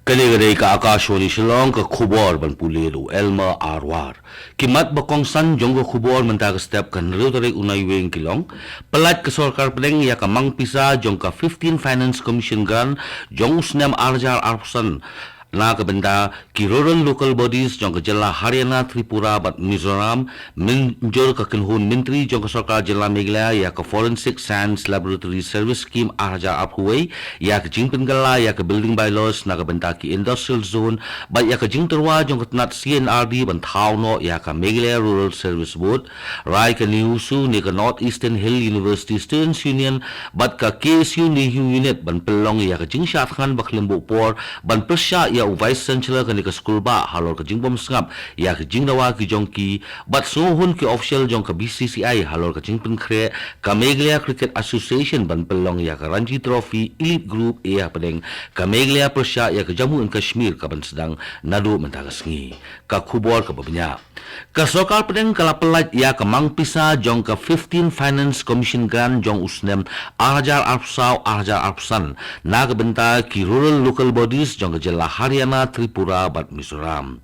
Kali-kali ka akashwani Shillong ka khubor ban pulero Elma Arwar. Kimat bakong san jong ka khubor mentaga step kan rutare unay weng kilong. Palat ka sarkar pedeng ya ka mangpisa jong ka 15 Finance Commission gan jong usnem arjar arpusan. Na kabenda ki rural local bodies jong ka jala Haryana, Tripura bat Mizoram minjor ka kinhun menteri jong ka sarkar jala Meghalaya ya ka Forensic Science Laboratory Service Scheme arja aphuway ya ka jingpen gala ya ka building bylaws na kabenda ki industrial zone bat ya ka jingterwa jong ka tnat CNRD ban thau no ya ka Meghalaya Rural Service Board rai ka niusu ni ka North Eastern Hill University Students Union bat ka KSU Nihu Unit ban pelong ya ka jingshat khan baklimbo por ban persya ya Vice Chancellor kanika school ba halor ka jingbom sngap ya ka jingdawa ki jongki bat sohun ki official jong ka BCCI halor ka jingpen kre ka Meghalaya Cricket Association ban pelong ya ka Ranji Trophy Elite Group ya pedeng ka Meghalaya Persya ya ka Jammu and Kashmir ka ban sedang nadu mentagas ngi ka khubor ka babnya ka sokal pedeng kala pelat ya ka mangpisa jong ka 15 Finance Commission grant jong usnem arjar arpsau arjar arpsan na ka benta ki rural local bodies jong ka jela Haryana, Tripura, bat Mizoram.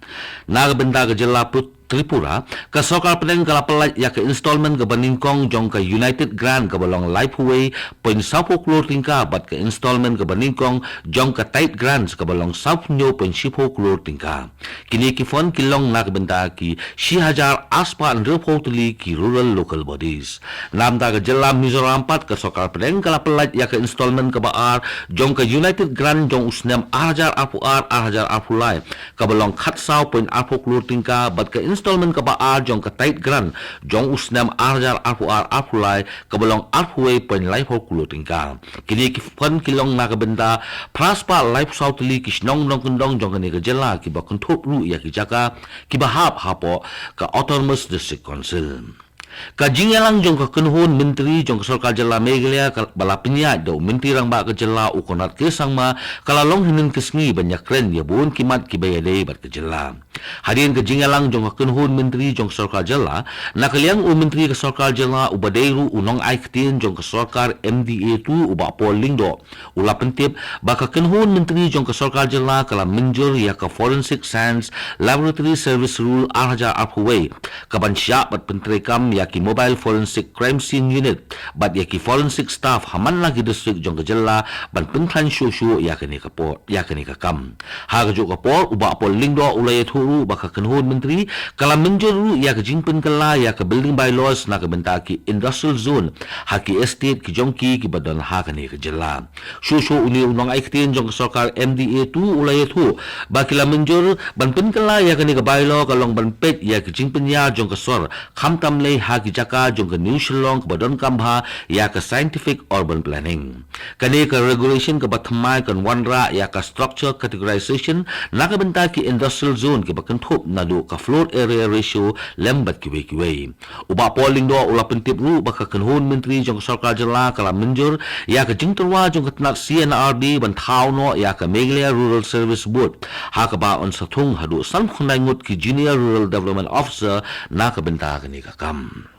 Nagbenda ke jela Tripura, ka sokal pedeng kala pelat ya ke installment ke Baningkong jong ke United Grant ke balong Lifeway point sapo klur tingka bat ke installment ke Baningkong jong ke Tight Grants ke balong sapnyo point sipo klur tingka. Kini ki fon kilong nagbenda ki 6,000 aspa and reportedly ki rural local bodies. Namda ke jela Mizoram pat ke sokal pedeng kala pelat ya ke installment ke baar jong ke United Grant jong usnem arjar arjar apulai ke balong khatsau point apo klur tingka bat ke installment ka baar jong ka tight grant jong usnam arjar apulai ka balong arhuway point life ho kuloting ka kini ki fun kilong na ka benda praspa life southly kisnong nong kundong jong ka ni ka jela ki ba kunthop ru ya ki jaka ki ba hapo ka autonomous district council ka jingalang jong ka kunhun menteri jong ka sarkar jela Meghalaya ka balapnya do menteri rang ba ka jela ukonat ke sangma kalalong hinin kisngi banyak kren ya bun kimat ki bayade bat ka jela hadirin ka jingalang jong ka kunhun menteri jong ka sarkar jela nakaliang menteri ka sarkar jela ubadeiru unong aiktin jong ka sarkar MDA tu uba polling do ulapentip ba ka kunhun menteri jong ka sarkar jela kala minjur ya ka Forensic Science Laboratory Service Rule arja aphuway ka bansya bat pentrekam ya ki Mobile Forensic Crime Scene Unit bat ya ki forensic staff haman lagi district jong kejela ban pentran syusyu ya kini kapor ya kini kakam harjo kapor uba pol lingdo ulay thuru baka kenhun menteri kala menjuru ya ke jingpen kala ya ke building bylaws na ke bentaki industrial zone haki estate ki jongki ki badan ha kini kejela syusyu uni unang aiktin jong sarkar MDA tu ulay thu bakila menjur ban pen kala ya kini ke bylaw kalong ban pet ya ke jingpen ya jong kesor khamtam le ha ki jaka jong ke New Shillong ke badon kambha ya ke scientific urban planning kani ke regulation ke batmai kan wanra ya ke structure categorization na ke benta ki industrial zone ke bakan thop na do ka floor area ratio lembat kiwe uba polling do ula pentip ru baka kanhun menteri jong sarkar jela kala menjur ya ke jingterwa jong ke tnak CNRD ban thau no ya ke Meghalaya Rural Service Board ha ke ba on sathung hadu san khunai ngut ki junior rural development officer na ke benta kani ka kam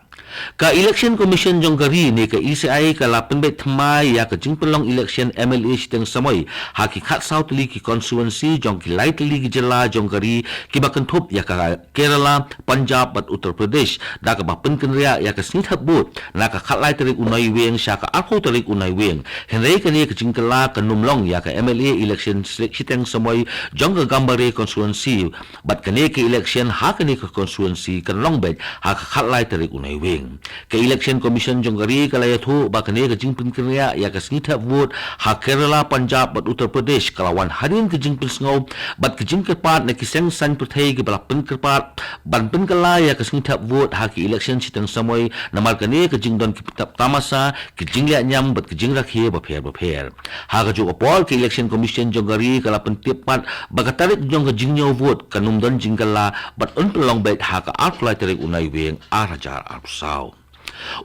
ka election commission jong kari ni ka ECI ka lapen bet thmai ya ka jingpelong election MLA siteng samoy hakikat south li ki constituency jong ki light li ki jela jong kari ki bakan thop ya ka Kerala Punjab bat Uttar Pradesh da ka bapen kenria ya ka snit habut na ka khatlai tarik unai weng sha ka arho tarik unai weng henrei ka ni ka jingkela ka numlong ya ka MLA election siteng samoy jong ka gambare constituency bat ka ni ka election ha ka ni ka constituency kan longbet ha ka khatlai tarik unai weng ke election commission jong gari kalaya thu bakane ke jingpin kriya ya ke snitha vote ha Kerala Punjab bat Uttar Pradesh kalawan harin ke jingpin sngo bat ke jingke pat ne kiseng san puthai ke bala pen kerpat ban pen kala ya ke snitha vote ha ke election sitang samoy namar kane ke jingdon ki tamasa ke jinglia nyam bat ke jingra khie ba pher ha ke jo pol ke election commission jong gari kala pen tipat bagatarik jong ke jingnyo vote kanum don jingkala bat un pelong bet ha ka outfly tarik unai weng arajar arsa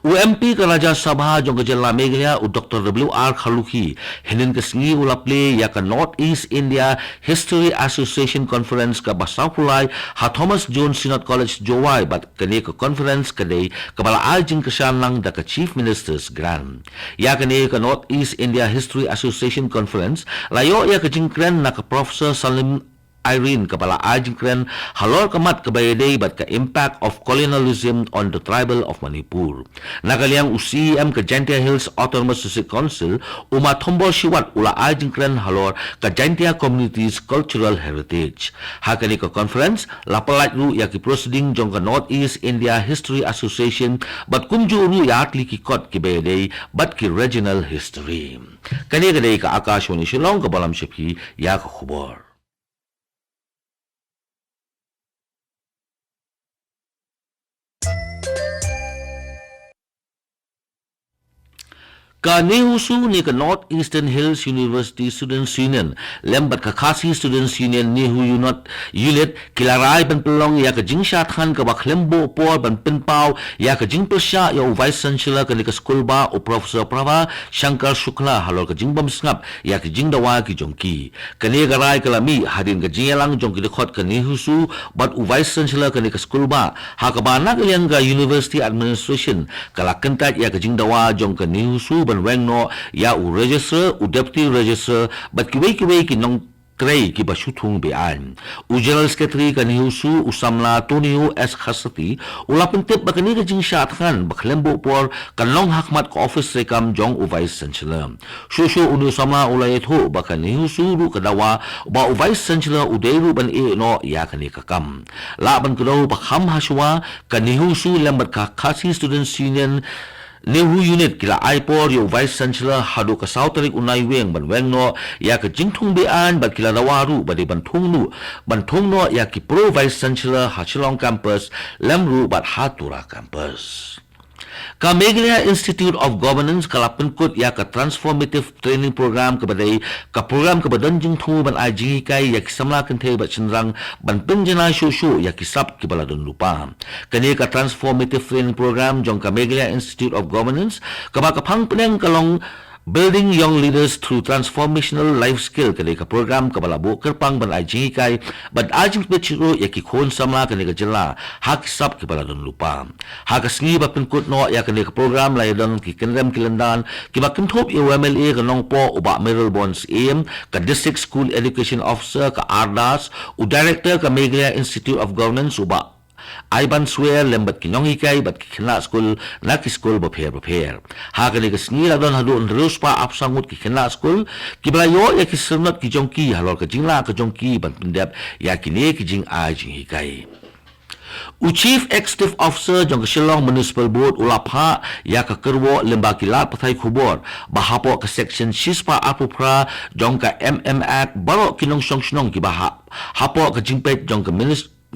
UMP ke Raja Sabha jong ke Jela Meghalaya Dr. W.R. Khaluki hinin ke sengi ulaple ya ke North East India History Association Conference ke Basapulai ha Thomas Jones Synod College Jowai bat kene ke conference kedai kepala ajing kesanlang da ke Chief Minister's Grand ya kene ke North East India History Association Conference layo ya ke jingkren na ke Professor Salim Irene kepala Ajingkren halor kemat kebayadei bat ke impact of colonialism on the tribal of Manipur. Nakaliang UCM ke Jaintia Hills Autonomous District Council umat tombol siwat ula Ajingkren halor ke Jaintia Communities Cultural Heritage. Hakani ke conference lapalat ru ya ki proceeding jong ke North East India History Association bat kunju ru ya atli ki kot ki bayadei bat ki regional history. Kani kadai ke Akashwani Shillong ke balam syapi ya ke khubor. Ka Nehusu ni ke North Eastern Hills University Students Union lembat ka Khasi Students Union Nehu Unit kilarai ban pelong ya ke jingsha than ke bak lembo por ban pinpau ya ke jing persya ya Vice Chancellor ke ni ke school ba o Professor Prava Shankar Shukla halor ke jingbam sngap ya ke jingdawa ki jongki kani garai kelami hadin ke jingelang jongki dekhot ke Nehusu bat u Vice Chancellor ke ni ke school ba ha ke banak yang ke University Administration kala kentat ya ke jingdawa jong ke Nehusu wengno ya u register u deputy register bat kiwei ki nong krei ki bashuthung bean u general secretary kan hiusu usamla Tonio S Khasati ulapin tip bakani ke jing syatkan baklembo por kan long hakmat ko office rekam jong u vice chancellor shushu unu sama ulayet ho bakani hiusu ru kadawa ba u vice chancellor u deiru ban e no ya kani kakam la ban kudo bakham haswa kan hiusu lembat ka Khasi Students Union Nehu unit kila aipor yo Vice Chancellor hadu ka Sautarik unai weng ban wengno ya ke jingthung bean bat kila dawaru bade banthungnu banthungno ya ki Pro Vice Chancellor Hachilong campus lemru bat Hatura campus. Ka Meghalaya Institute of Governance kalapenkut ya ka transformative training program kepada ka program kebadan jingthu ban aji kai ya kisamla kenthe bat chenrang ban penjana shushu ya kisap ki baladun lupa kani ka transformative training program jong ka Meghalaya Institute of Governance ka ba ka phang peneng kalong Building Young Leaders Through Transformational Life Skill kani ka program ka balabo kerpang ban ajing kai bat ajing pechiro ya ki khon samla kani ka jela hak sap ki baladun lupa hak sngi ba penkut no ya kani ka program laidon ki kenrem kilandan ki ba kenthop ya MLA ka nong po uba Merrill Bonds AM ka District School Education Officer ka Ardas u Director ka Meghalaya Institute of Governance uba Iban swear lembat kinong hikay bat kikina school na ki school prepare haka ni kasngi la don hadu terus pa apsangut kikina school kiblayo ya kisernot ki jongki halor ka jingla ka jongki ban pendap ya kini ki jing a jing hikay u Chief Executive Officer jong Shillong Municipal Board ulapha ya ka kerwo lemba kilat pathai khubor bahapo ka section shispa apupra jong ka Act baro kinong song ki baha hapo ka jingpet jong ka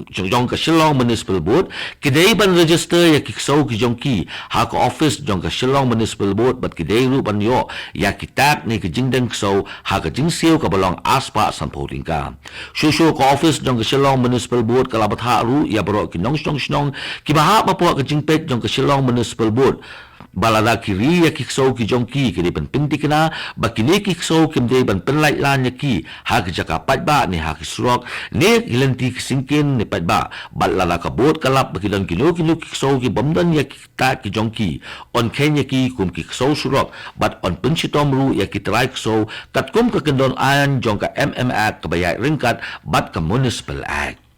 jong ka Shillong Municipal Board kidai ban register ya kiksau ki jongki ha ka office jong ka Shillong Municipal Board bat kidai ru ban yo ya kitak ni ki jingdeng ksau ha ka jingsiu ka balong aspa sanpoting ka shushu ka office jong ka Shillong Municipal Board kala batha ru ya baro ki nong snong ki baha mapo ka jingpet jong ka Shillong Municipal Board balada kiri ya kiksau ki jongki kini ban pinti kena bakini kiksau kimde ban penlait lan ki ha ki jaka patba ni ha ki surok ne ilenti kisingkin ni patba balada ka bot kalap bakidan kilo kiksau ki bomdan ya kita ki jongki on kenya ki kum kiksau surok bat on pensitom ru ya ki trai kiksau kat kum ka kendon ayan jong ka Act kabayai ringkat bat ka Municipal Act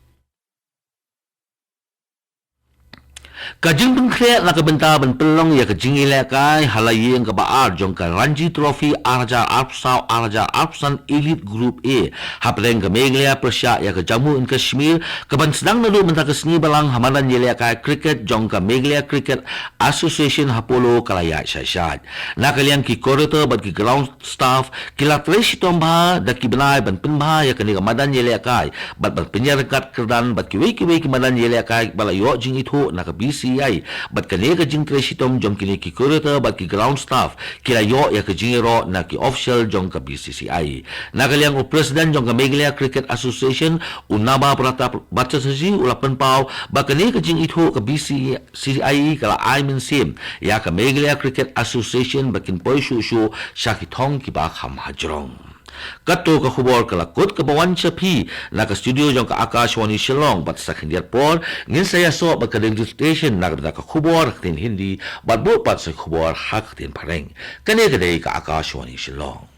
Kajing pengkret la kebenta ban pelong ya kajing ilakai halayeng ka baar jong ka Ranji Trophy Arajar Arpsan Elite Group A hapleng ka Meghalaya Persya ya ka Jammu and Kashmir kaban sedang nalu benta kesni balang hamadan ilakai cricket jong ka Meghalaya Cricket Association Hapolo kalaya syasat nakaliang ki coordinator bat ki ground staff kila treshi tomba dak ki benai ban penba ya kani ka madan ilakai bat ban penyarkat kerdan bat ki weki madan ilakai balayo jing itu nak BCI bat kani ka jing tresitom jong kini ki curator bat ki ground staff kilayo ya ka jingero na ki official jong ka BCCI nagaliang o president jong ka Meghalaya Cricket Association unama Pratap Batchasaji ulapan pau bat kani ka jing itho ka BCCI kala Aimin Sim ya ka Meghalaya Cricket Association bakin poisu shu syakithong ki ba kham hajrong Kato ka khubor kalakot ka bawan sapi na ka studio jong ka Akashwani Shillong bat sa kindiat por ngin saya so bat ka station na ka khubor tin Hindi bat bot pat sa khubor hak tin pareng kani kadai ka Akashwani Shillong